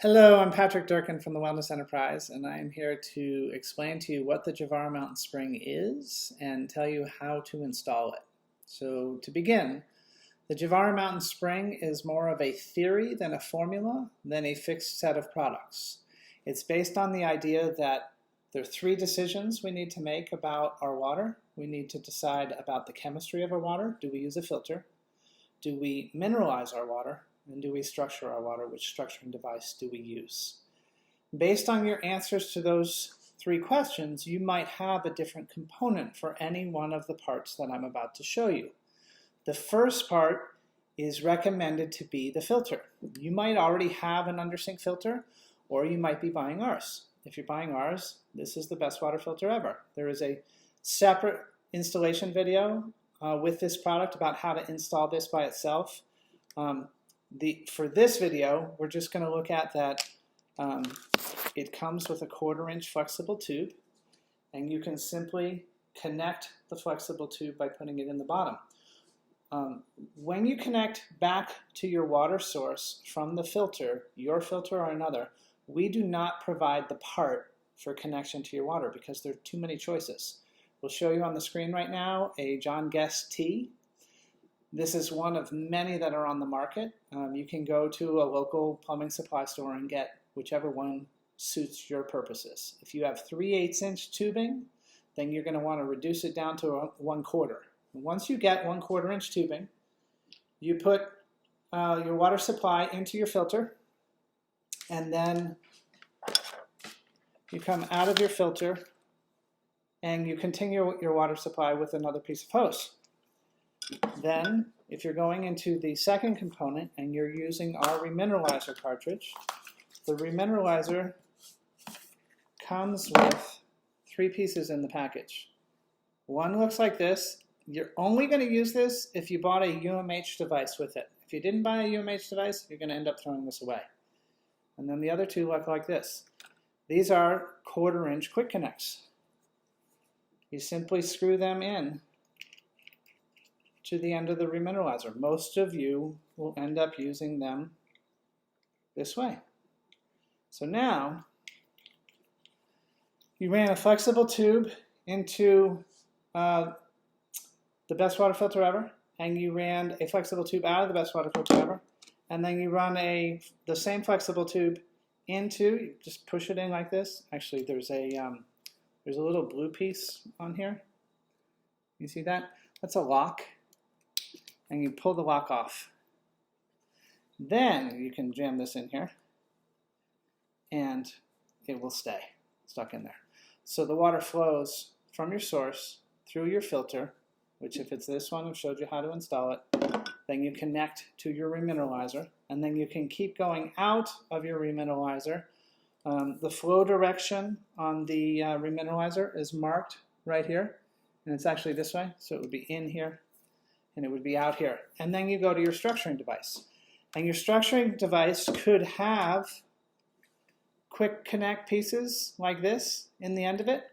Hello, I'm Patrick Durkin from the Wellness Enterprise, and I am here to explain to you what the Jivara Mountain Spring is and tell you how to install it. So to begin, the Jivara Mountain Spring is more of a theory than a formula than a fixed set of products. It's based on the idea that there are three decisions we need to make about our water. We need to decide about the chemistry of our water. Do we use a filter? Do we mineralize our water? And do we structure our water? Which structuring device do we use? Based on your answers to those three questions, you might have a different component for any one of the parts that I'm about to show you. The first part is recommended to be the filter. You might already have an under-sink filter, or you might be buying ours. If you're buying ours, this is the best water filter ever. There is a separate installation video with this product about how to install this by itself. For this video, we're just going to look at that it comes with a 1/4-inch flexible tube, and you can simply connect the flexible tube by putting it in the bottom. When you connect back to your water source from the filter, your filter or another, we do not provide the part for connection to your water because there are too many choices. We'll show you on the screen right now a John Guest T. This is one of many that are on the market. You can go to a local plumbing supply store and get whichever one suits your purposes. If you have 3/8-inch tubing, then you're going to want to reduce it down to 1/4. Once you get 1/4-inch tubing, you put your water supply into your filter, and then you come out of your filter and you continue your water supply with another piece of hose. Then, if you're going into the second component and you're using our remineralizer cartridge, the remineralizer comes with 3 pieces in the package. One looks like this. You're only going to use this if you bought a UMH device with it. If you didn't buy a UMH device, you're going to end up throwing this away. And then the other two look like this. These are 1/4-inch quick connects. You simply screw them in to the end of the remineralizer. Most of you will end up using them this way. So now, you ran a flexible tube into the best water filter ever, and you ran a flexible tube out of the best water filter ever, and then you run the same flexible tube into, you just push it in like this. Actually, there's a little blue piece on here. You see that? That's a lock. And you pull the lock off. Then you can jam this in here and it will stay stuck in there. So the water flows from your source through your filter, which if it's this one, I've showed you how to install it. Then you connect to your remineralizer, and then you can keep going out of your remineralizer. The flow direction on the remineralizer is marked right here, and it's actually this way, so it would be in here and it would be out here. And then you go to your structuring device. And your structuring device could have quick connect pieces like this in the end of it,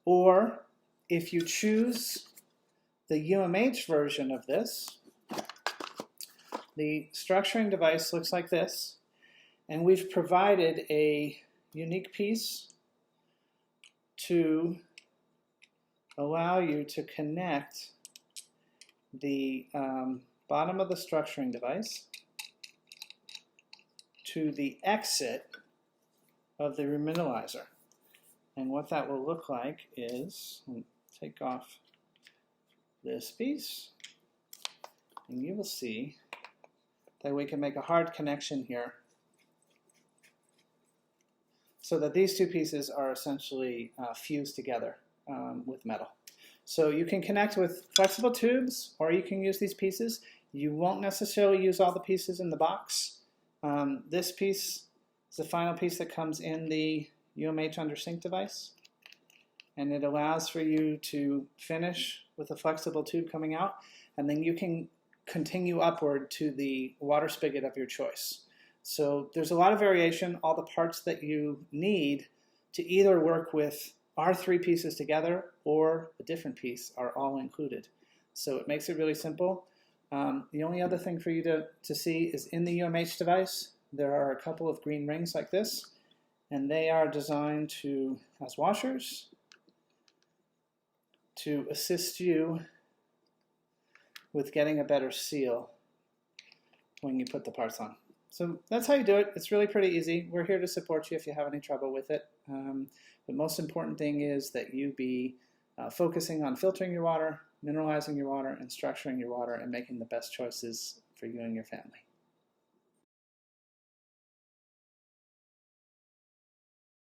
or if you choose the UMH version of this, the structuring device looks like this, and we've provided a unique piece to allow you to connect the bottom of the structuring device to the exit of the remineralizer. And what that will look like is, I'll take off this piece, and you will see that we can make a hard connection here so that these two pieces are essentially fused together with metal. So you can connect with flexible tubes, or you can use these pieces. You won't necessarily use all the pieces in the box. This piece is the final piece that comes in the UMH under sink device, and it allows for you to finish with a flexible tube coming out, and then you can continue upward to the water spigot of your choice. So there's a lot of variation. All the parts that you need to either work with our 3 pieces together or a different piece are all included. So it makes it really simple. The only other thing for you to see is in the UMH device, there are a couple of green rings like this, and they are designed to, as washers, to assist you with getting a better seal when you put the parts on. So that's how you do it. It's really pretty easy. We're here to support you if you have any trouble with it. The most important thing is that you be focusing on filtering your water, mineralizing your water, and structuring your water, and making the best choices for you and your family.